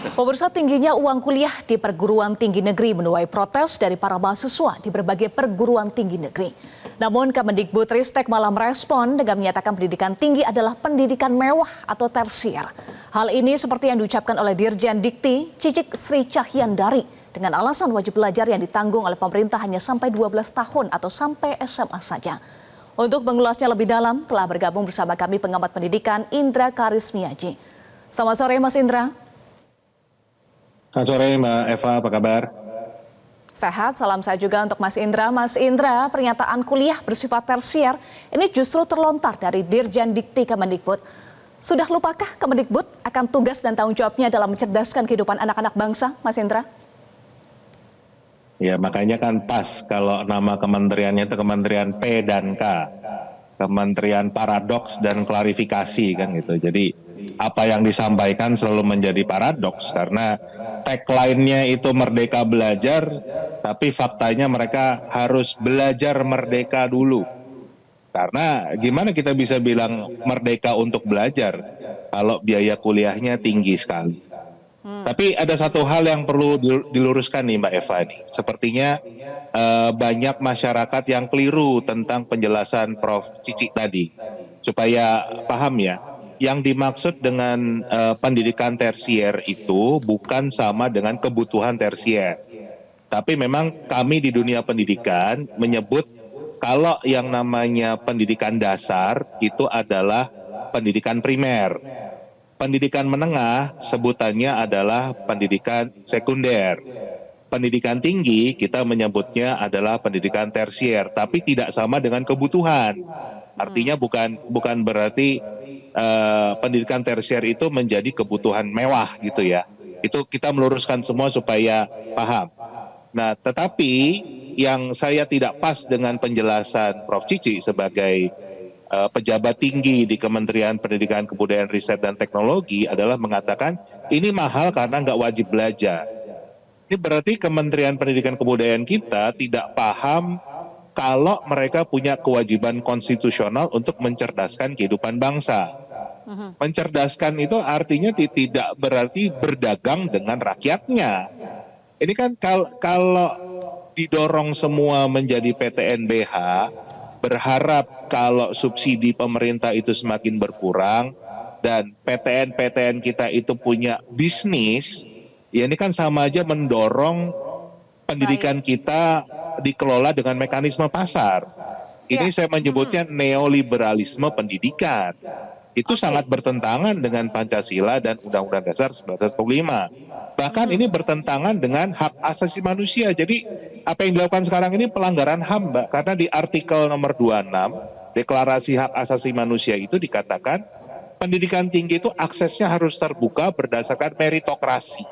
Pemirsa, tingginya uang kuliah di perguruan tinggi negeri menuai protes dari para mahasiswa di berbagai perguruan tinggi negeri. Namun Kemendikbudristek malah merespon dengan menyatakan pendidikan tinggi adalah pendidikan mewah atau tersier. Hal ini seperti yang diucapkan oleh Dirjen Dikti Cicik Sri Cahyandari dengan alasan wajib belajar yang ditanggung oleh pemerintah hanya sampai 12 tahun atau sampai SMA saja. Untuk mengulasnya lebih dalam telah bergabung bersama kami pengamat pendidikan Indra Karismiaji. Selamat sore Mas Indra. Selamat sore Mbak Eva, apa kabar? Sehat, salam saya juga untuk Mas Indra. Mas Indra, pernyataan kuliah bersifat tersier ini justru terlontar dari Dirjen Dikti Kemendikbud. Sudah lupakah Kemendikbud akan tugas dan tanggung jawabnya dalam mencerdaskan kehidupan anak-anak bangsa, Mas Indra? Ya makanya kan pas kalau nama kementeriannya itu Kementerian P dan K. Kementerian Paradoks dan Klarifikasi kan gitu. Jadi apa yang disampaikan selalu menjadi paradoks karena tagline-nya itu merdeka belajar, tapi faktanya mereka harus belajar merdeka dulu. Karena gimana kita bisa bilang merdeka untuk belajar kalau biaya kuliahnya tinggi sekali. Tapi ada satu hal yang perlu diluruskan nih Mbak Eva nih. Sepertinya banyak masyarakat yang keliru tentang penjelasan Prof. Cicik tadi. Supaya paham ya, yang dimaksud dengan pendidikan tersier itu bukan sama dengan kebutuhan tersier. Tapi memang kami di dunia pendidikan menyebut kalau yang namanya pendidikan dasar itu adalah pendidikan primer. Pendidikan menengah sebutannya adalah pendidikan sekunder. Pendidikan tinggi kita menyebutnya adalah pendidikan tersier, tapi tidak sama dengan kebutuhan. Artinya bukan berarti pendidikan tersier itu menjadi kebutuhan mewah gitu ya. Itu kita meluruskan semua supaya paham. Nah, tetapi yang saya tidak pas dengan penjelasan Prof. Cici sebagai pejabat tinggi di Kementerian Pendidikan Kebudayaan Riset dan Teknologi adalah mengatakan ini mahal karena nggak wajib belajar. Ini berarti Kementerian Pendidikan Kebudayaan kita tidak paham kalau mereka punya kewajiban konstitusional untuk mencerdaskan kehidupan bangsa. Mencerdaskan itu artinya tidak berarti berdagang dengan rakyatnya. Ini kan kalau didorong semua menjadi PTNBH, berharap kalau subsidi pemerintah itu semakin berkurang dan PTN-PTN kita itu punya bisnis, ya ini kan sama aja mendorong pendidikan kita dikelola dengan mekanisme pasar. Ini saya menyebutnya neoliberalisme pendidikan. Itu sangat bertentangan dengan Pancasila dan Undang-Undang Dasar 1945. Bahkan ini bertentangan dengan hak asasi manusia. Jadi apa yang dilakukan sekarang ini pelanggaran HAM, Mbak. Karena di artikel nomor 26, Deklarasi Hak Asasi Manusia itu dikatakan pendidikan tinggi itu aksesnya harus terbuka berdasarkan meritokrasi.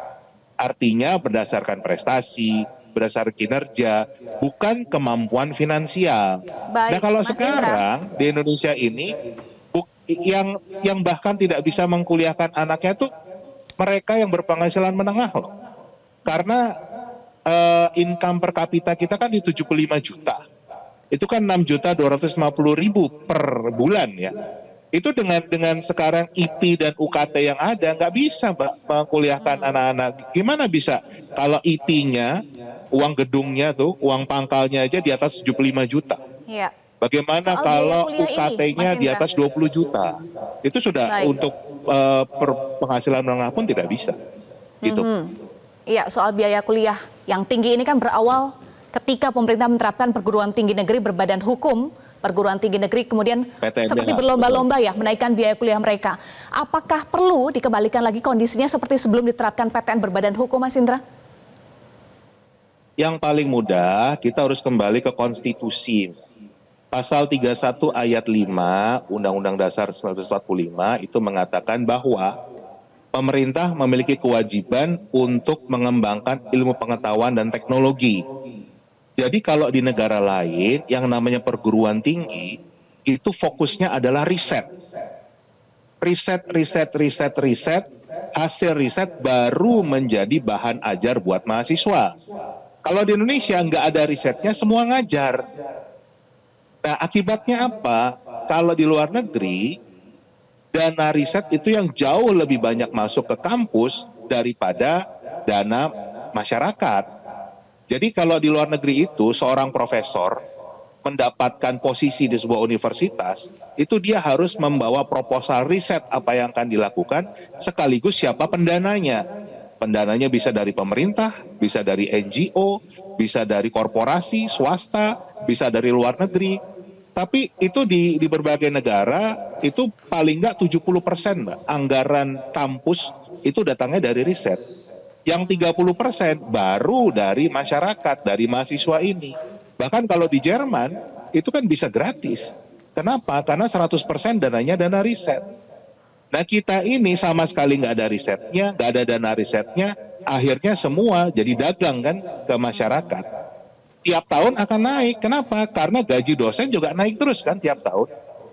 Artinya berdasarkan prestasi, berdasarkan kinerja, bukan kemampuan finansial. Baik, Nah kalau Mas sekarang di Indonesia ini yang bahkan tidak bisa mengkuliahkan anaknya itu mereka yang berpenghasilan menengah loh. Karena income per kapita kita kan di 75 juta. Itu kan 6.250.000 per bulan ya. Itu dengan sekarang IP dan UKT yang ada nggak bisa Mbak mengkuliahkan anak-anak. Gimana bisa kalau IP-nya, uang gedungnya tuh, uang pangkalnya aja di atas 75 juta. Iya. Bagaimana Soal biaya kalau kuliah ini, UKT-nya Mas di Indra. atas 20 juta? Itu sudah Baik. untuk penghasilan menengah pun tidak bisa. Gitu. Iya, soal biaya kuliah yang tinggi ini kan berawal ketika pemerintah menerapkan perguruan tinggi negeri berbadan hukum, perguruan tinggi negeri kemudian PTNBH, seperti berlomba-lomba ya menaikkan biaya kuliah mereka. Apakah perlu dikembalikan lagi kondisinya seperti sebelum diterapkan PTN berbadan hukum, Mas Indra? Yang paling mudah kita harus kembali ke konstitusi. Pasal 31 ayat 5 Undang-Undang Dasar 1945 itu mengatakan bahwa pemerintah memiliki kewajiban untuk mengembangkan ilmu pengetahuan dan teknologi. Jadi kalau di negara lain yang namanya perguruan tinggi itu fokusnya adalah riset. Riset, hasil riset baru menjadi bahan ajar buat mahasiswa. Kalau di Indonesia nggak ada risetnya, semua ngajar. Nah, akibatnya apa? Kalau di luar negeri, dana riset itu yang jauh lebih banyak masuk ke kampus daripada dana masyarakat. Jadi kalau di luar negeri itu seorang profesor mendapatkan posisi di sebuah universitas, itu dia harus membawa proposal riset apa yang akan dilakukan, sekaligus siapa pendananya. Pendananya bisa dari pemerintah, bisa dari NGO, bisa dari korporasi, swasta, bisa dari luar negeri. Tapi itu di berbagai negara, itu paling nggak 70% Mbak, anggaran kampus itu datangnya dari riset. Yang 30% baru dari masyarakat, dari mahasiswa ini. Bahkan kalau di Jerman, itu kan bisa gratis. Kenapa? Karena 100% dananya dana riset. Nah kita ini sama sekali nggak ada risetnya, nggak ada dana risetnya, akhirnya semua jadi dagang kan ke masyarakat. Tiap tahun akan naik. Kenapa? Karena gaji dosen juga naik terus kan tiap tahun.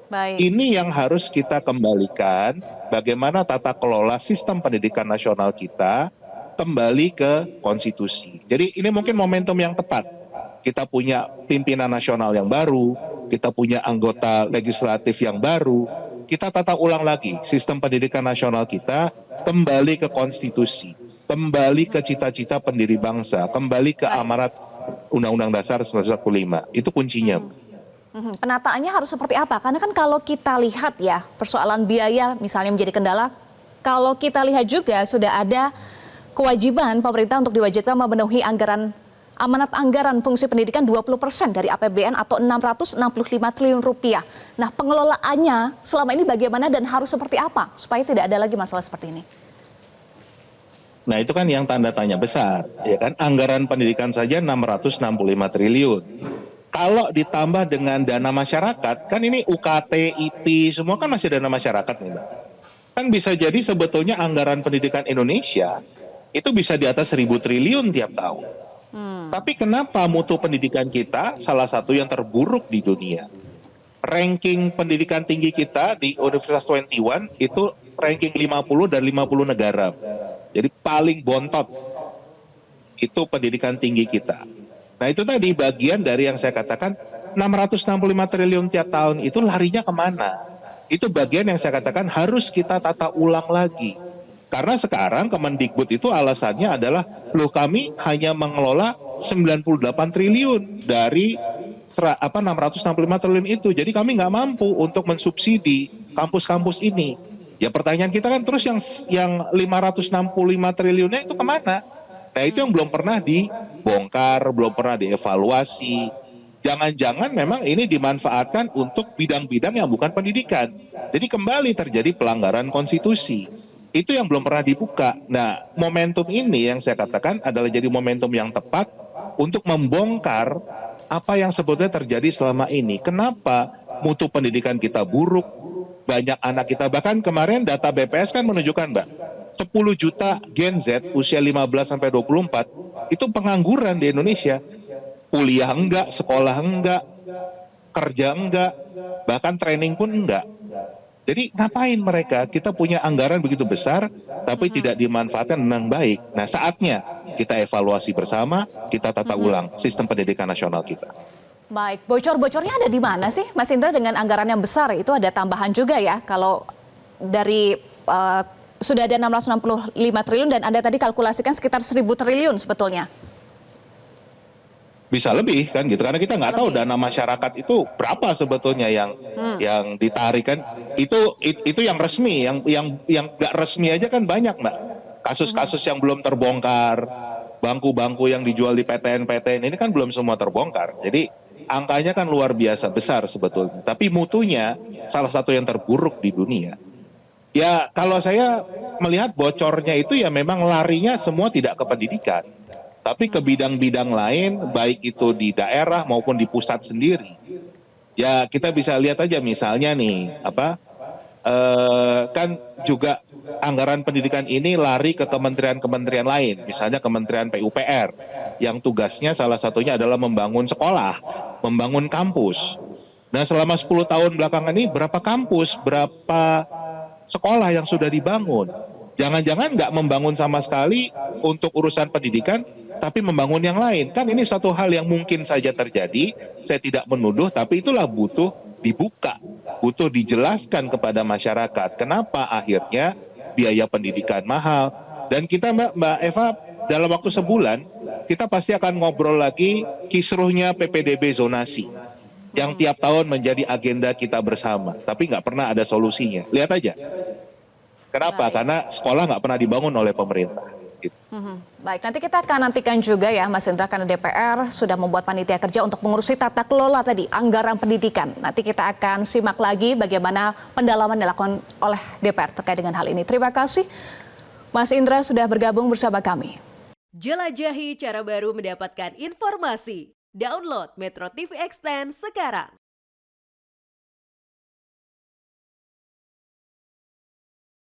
Baik. Ini yang harus kita kembalikan, bagaimana tata kelola sistem pendidikan nasional kita kembali ke konstitusi. Jadi ini mungkin momentum yang tepat. Kita punya pimpinan nasional yang baru, kita punya anggota legislatif yang baru, kita tata ulang lagi sistem pendidikan nasional kita, kembali ke konstitusi, kembali ke cita-cita pendiri bangsa, kembali ke amanat Undang-Undang Dasar 1945. Itu kuncinya. Penataannya harus seperti apa? Karena kan kalau kita lihat ya, persoalan biaya misalnya menjadi kendala, kalau kita lihat juga sudah ada kewajiban pemerintah untuk diwajibkan memenuhi amanat anggaran fungsi pendidikan 20% dari APBN atau 665 triliun rupiah. Nah, pengelolaannya selama ini bagaimana dan harus seperti apa supaya tidak ada lagi masalah seperti ini? Nah, itu kan yang tanda tanya besar, ya kan? Anggaran pendidikan saja 665 triliun. Kalau ditambah dengan dana masyarakat, kan ini UKT, IP, semua kan masih dana masyarakat nih, Mbak. Kan bisa jadi sebetulnya anggaran pendidikan Indonesia itu bisa di atas 1.000 triliun tiap tahun. Tapi kenapa mutu pendidikan kita salah satu yang terburuk di dunia? Ranking pendidikan tinggi kita di Universitas 21 itu ranking 50 dari 50 negara. Jadi paling bontot itu pendidikan tinggi kita. Nah itu tadi bagian dari yang saya katakan 665 triliun tiap tahun itu larinya kemana? Itu bagian yang saya katakan harus kita tata ulang lagi. Karena sekarang Kemendikbud itu alasannya adalah, loh kami hanya mengelola 98 triliun dari 665 triliun itu. Jadi kami nggak mampu untuk mensubsidi kampus-kampus ini. Ya pertanyaan kita kan terus yang 565 triliunnya itu kemana? Nah itu yang belum pernah dibongkar, belum pernah dievaluasi. Jangan-jangan memang ini dimanfaatkan untuk bidang-bidang yang bukan pendidikan. Jadi kembali terjadi pelanggaran konstitusi. Itu yang belum pernah dibuka. Nah, momentum ini yang saya katakan adalah jadi momentum yang tepat untuk membongkar apa yang sebetulnya terjadi selama ini. Kenapa mutu pendidikan kita buruk, banyak anak kita, bahkan kemarin data BPS kan menunjukkan, Mbak, 10 juta Gen Z usia 15 sampai 24 itu pengangguran di Indonesia. Kuliah enggak, sekolah enggak, kerja enggak, bahkan training pun enggak. Jadi ngapain mereka? Kita punya anggaran begitu besar, tapi tidak dimanfaatkan dengan baik. Nah saatnya kita evaluasi bersama, kita tata ulang sistem pendidikan nasional kita. Baik, bocor-bocornya ada di mana sih Mas Indra dengan anggaran yang besar? Itu ada tambahan juga ya, kalau dari sudah ada 665 triliun dan Anda tadi kalkulasikan sekitar 1.000 triliun sebetulnya. Bisa lebih kan gitu, karena kita nggak tahu dana masyarakat itu berapa sebetulnya yang ditarik kan. Itu yang resmi, yang nggak resmi aja kan banyak, Mbak. Kasus-kasus yang belum terbongkar, bangku-bangku yang dijual di PTN ini kan belum semua terbongkar. Jadi angkanya kan luar biasa besar sebetulnya. Tapi mutunya salah satu yang terburuk di dunia. Ya kalau saya melihat bocornya itu ya memang larinya semua tidak ke pendidikan, tapi ke bidang-bidang lain, baik itu di daerah maupun di pusat sendiri. Ya kita bisa lihat aja misalnya nih, kan juga anggaran pendidikan ini lari ke kementerian-kementerian lain, misalnya Kementerian PUPR, yang tugasnya salah satunya adalah membangun sekolah, membangun kampus. Nah selama 10 tahun belakangan ini berapa kampus, berapa sekolah yang sudah dibangun? Jangan-jangan nggak membangun sama sekali untuk urusan pendidikan, tapi membangun yang lain. Kan ini satu hal yang mungkin saja terjadi, saya tidak menuduh, tapi itulah butuh dibuka, butuh dijelaskan kepada masyarakat. Kenapa akhirnya biaya pendidikan mahal, Dan kita Mbak Eva dalam waktu sebulan kita pasti akan ngobrol lagi kisruhnya PPDB zonasi yang tiap tahun menjadi agenda kita bersama, tapi nggak pernah ada solusinya. Lihat aja. Kenapa? Karena sekolah nggak pernah dibangun oleh pemerintah. Gitu. Baik, nanti kita akan nantikan juga ya Mas Indra, karena DPR sudah membuat panitia kerja untuk mengurusi tata kelola tadi, anggaran pendidikan. Nanti kita akan simak lagi bagaimana pendalaman dilakukan oleh DPR terkait dengan hal ini. Terima kasih Mas Indra sudah bergabung bersama kami. Jelajahi cara baru mendapatkan informasi. Download Metro TV Extend sekarang.